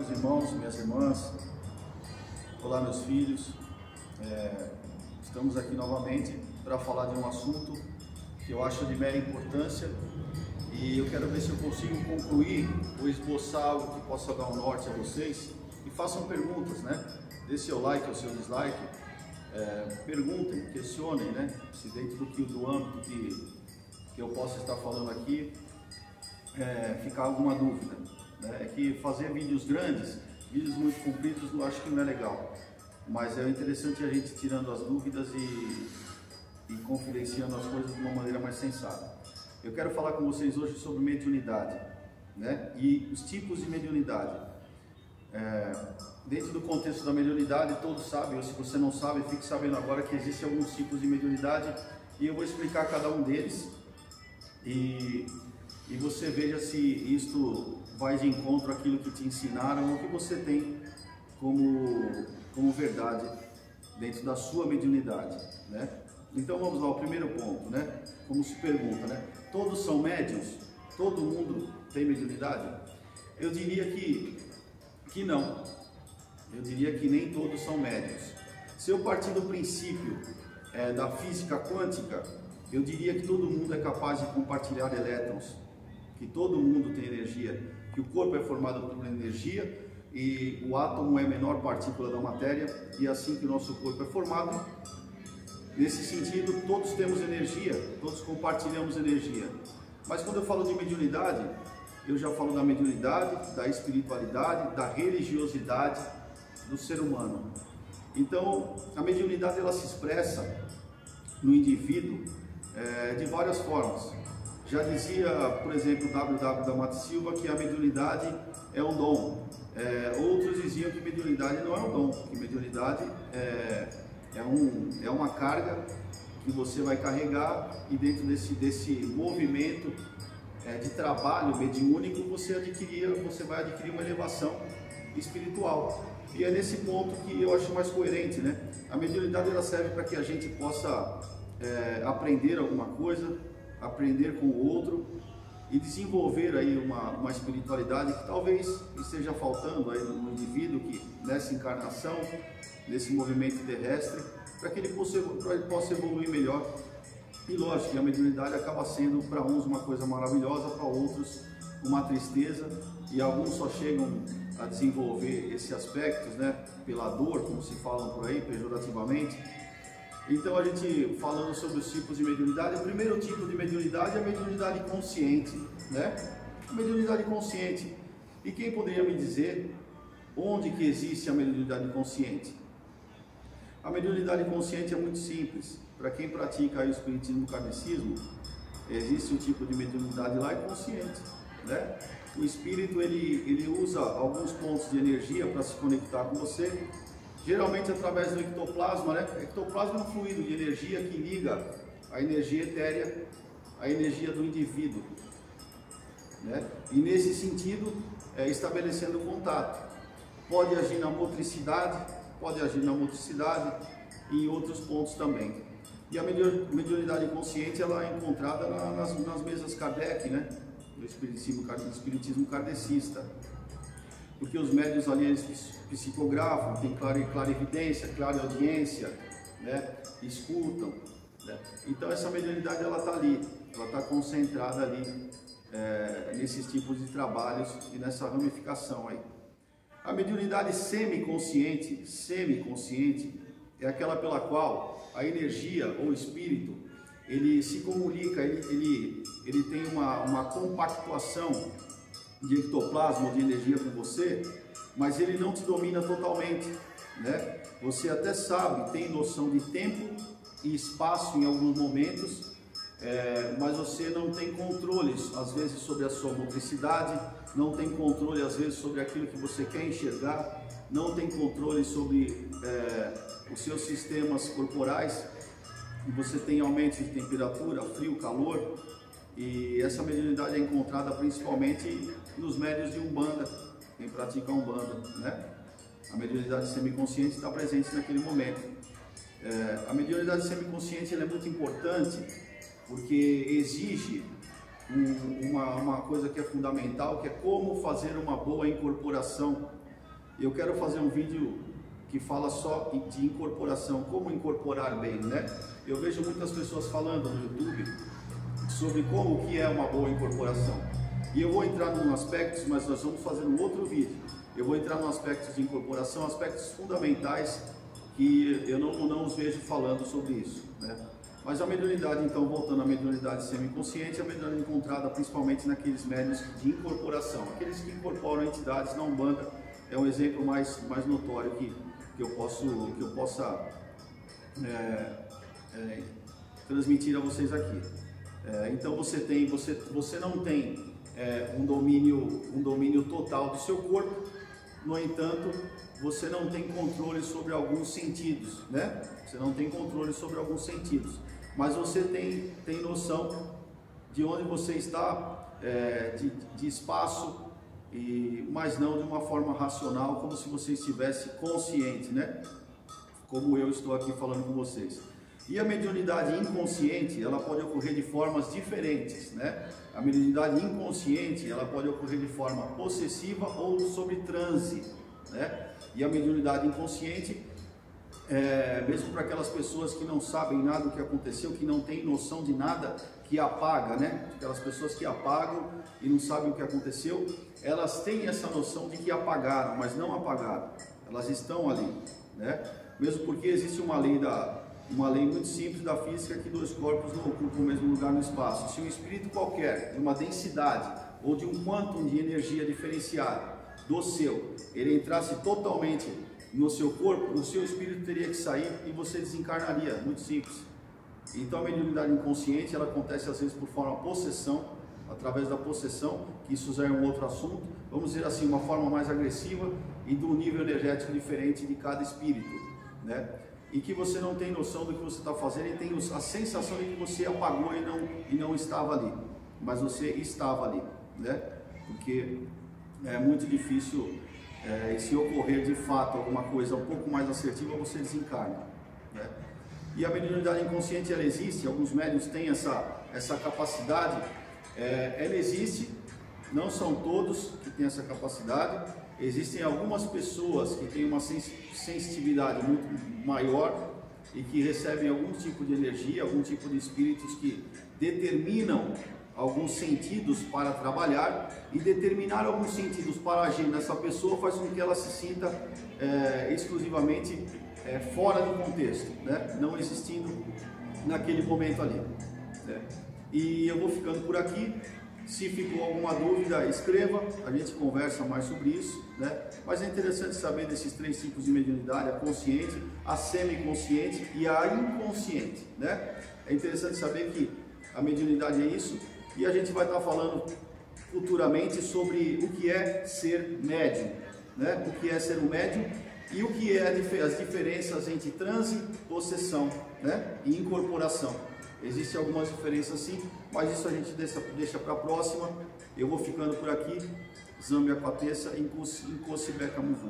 meus irmãos, minhas irmãs, olá meus filhos, estamos aqui novamente para falar de um assunto que eu acho de mera importância e eu quero ver se eu consigo concluir ou esboçar algo que possa dar um norte a vocês e façam perguntas, né? Dê seu like ou seu dislike, perguntem, questionem, né? Se dentro do âmbito que eu possa estar falando aqui ficar alguma dúvida, né? É que fazer vídeos grandes, vídeos muito compridos, eu acho que não é legal, mas é interessante a gente tirando as dúvidas e confidenciando as coisas de uma maneira mais sensata. Eu quero falar com vocês hoje sobre mediunidade, né? E os tipos de mediunidade. Dentro do contexto da mediunidade, todos sabem, ou se você não sabe, fique sabendo agora que existem alguns tipos de mediunidade e eu vou explicar cada um deles e você veja se isto vai de encontro àquilo que te ensinaram ou que você tem como verdade dentro da sua mediunidade, né? Então vamos lá, o primeiro ponto, né? Como se pergunta, né? Todos são médiuns? Todo mundo tem mediunidade? Eu diria que não. Eu diria que nem todos são médiuns. Se eu partir do princípio da física quântica, eu diria que todo mundo é capaz de compartilhar elétrons, que todo mundo tem energia, que o corpo é formado por energia e o átomo é a menor partícula da matéria e assim que o nosso corpo é formado. Nesse sentido, todos temos energia, todos compartilhamos energia. Mas quando eu falo de mediunidade, eu já falo da mediunidade, da espiritualidade, da religiosidade do ser humano. Então, a mediunidade ela se expressa no indivíduo de várias formas. Já dizia, por exemplo, W.W. da Mata Silva que a mediunidade é um dom. Outros diziam que mediunidade não é um dom, que mediunidade é uma carga que você vai carregar e dentro desse movimento de trabalho mediúnico você vai adquirir uma elevação espiritual. E é nesse ponto que eu acho mais coerente, né? A mediunidade ela serve para que a gente possa aprender alguma coisa, aprender com o outro e desenvolver aí uma espiritualidade que talvez esteja faltando aí no indivíduo que nessa encarnação, nesse movimento terrestre, para que ele possa evoluir melhor. E lógico que a mediunidade acaba sendo para uns uma coisa maravilhosa, para outros uma tristeza, e alguns só chegam a desenvolver esses aspectos, né, pela dor, como se falam por aí, pejorativamente. Então a gente falando sobre os tipos de mediunidade, o primeiro tipo de mediunidade é a mediunidade consciente, né? A mediunidade consciente. E quem poderia me dizer onde que existe a mediunidade consciente? A mediunidade consciente é muito simples. Para quem pratica o espiritismo e o kardecismo, existe um tipo de mediunidade lá consciente, né? O espírito ele usa alguns pontos de energia para se conectar com você, geralmente através do ectoplasma, né? O ectoplasma é um fluido de energia que liga a energia etérea à energia do indivíduo, né? E nesse sentido, estabelecendo contato. Pode agir na motricidade, e em outros pontos também. E a mediunidade consciente ela é encontrada nas mesas Kardec, né? No espiritismo kardecista. Porque os médiuns ali eles psicografam, tem clarividência, clareaudiência, né? Escutam, né? Então essa mediunidade ela está ali, ela está concentrada ali nesses tipos de trabalhos e nessa ramificação aí. A mediunidade semiconsciente é aquela pela qual a energia ou espírito ele se comunica, ele tem uma compactuação de ectoplasma ou de energia com você, mas ele não te domina totalmente, né? Você até sabe, tem noção de tempo e espaço em alguns momentos, mas você não tem controle, às vezes, sobre a sua motricidade, não tem controle, às vezes, sobre aquilo que você quer enxergar, não tem controle sobre os seus sistemas corporais, e você tem aumento de temperatura, frio, calor, e essa mediunidade é encontrada principalmente nos médiuns de Umbanda, quem pratica Umbanda, né? A mediunidade semiconsciente está presente naquele momento. A mediunidade semiconsciente ela é muito importante porque exige uma coisa que é fundamental, que é como fazer uma boa incorporação Eu quero fazer um vídeo que fala só de incorporação, como incorporar bem, né? Eu vejo muitas pessoas falando no YouTube sobre como que é uma boa incorporação. E eu vou entrar em aspectos, mas nós vamos fazer um outro vídeo. Eu vou entrar em aspectos de incorporação, aspectos fundamentais que eu não os vejo falando sobre isso, né? Mas a mediunidade, então, voltando à mediunidade semiconsciente, a mediunidade encontrada principalmente naqueles médiuns de incorporação, aqueles que incorporam entidades na Umbanda, é um exemplo mais notório que eu possa transmitir a vocês aqui. Então você não tem um domínio total do seu corpo, no entanto, você não tem controle sobre alguns sentidos, né? Você não tem controle sobre alguns sentidos, mas você tem noção de onde você está, de espaço, mas não de uma forma racional, como se você estivesse consciente, né? Como eu estou aqui falando com vocês. E a mediunidade inconsciente, ela pode ocorrer de formas diferentes, né? A mediunidade inconsciente, ela pode ocorrer de forma possessiva ou sob transe, né? E a mediunidade inconsciente, mesmo para aquelas pessoas que não sabem nada do que aconteceu, que não têm noção de nada, que apaga, né? Aquelas pessoas que apagam e não sabem o que aconteceu, elas têm essa noção de que apagaram, mas não apagaram. Elas estão ali, né? Mesmo porque existe uma lei muito simples da física, que dois corpos não ocupam o mesmo lugar no espaço. Se um espírito qualquer, de uma densidade ou de um quantum de energia diferenciado do seu, ele entrasse totalmente no seu corpo, o seu espírito teria que sair e você desencarnaria, muito simples. Então a mediunidade inconsciente, ela acontece às vezes por forma possessão, através da possessão, que isso já é um outro assunto, vamos dizer assim, uma forma mais agressiva e de um nível energético diferente de cada espírito, né? E que você não tem noção do que você está fazendo e tem a sensação de que você apagou e não estava ali, mas você estava ali, né? Porque é muito difícil, se ocorrer de fato alguma coisa um pouco mais assertiva, você desencarna, né? E a mediunidade inconsciente, ela existe, alguns médiuns têm essa capacidade, ela existe, não são todos que têm essa capacidade. Existem algumas pessoas que têm uma sensibilidade muito maior e que recebem algum tipo de energia, algum tipo de espíritos que determinam alguns sentidos para trabalhar, e determinar alguns sentidos para agir nessa pessoa faz com que ela se sinta exclusivamente fora do contexto, né? Não existindo naquele momento ali, né? E eu vou ficando por aqui. Se ficou alguma dúvida, escreva, a gente conversa mais sobre isso, né? Mas é interessante saber desses três tipos de mediunidade: a consciente, a semiconsciente e a inconsciente, né? É interessante saber que a mediunidade é isso, e a gente vai estar falando futuramente sobre o que é ser médium, né? O que é ser um médium e o que é as diferenças entre transe, possessão, né? E incorporação. Existem algumas diferenças sim, mas isso a gente deixa para a próxima. Eu vou ficando por aqui. Zambia Quateça, Incossibeca Muvu.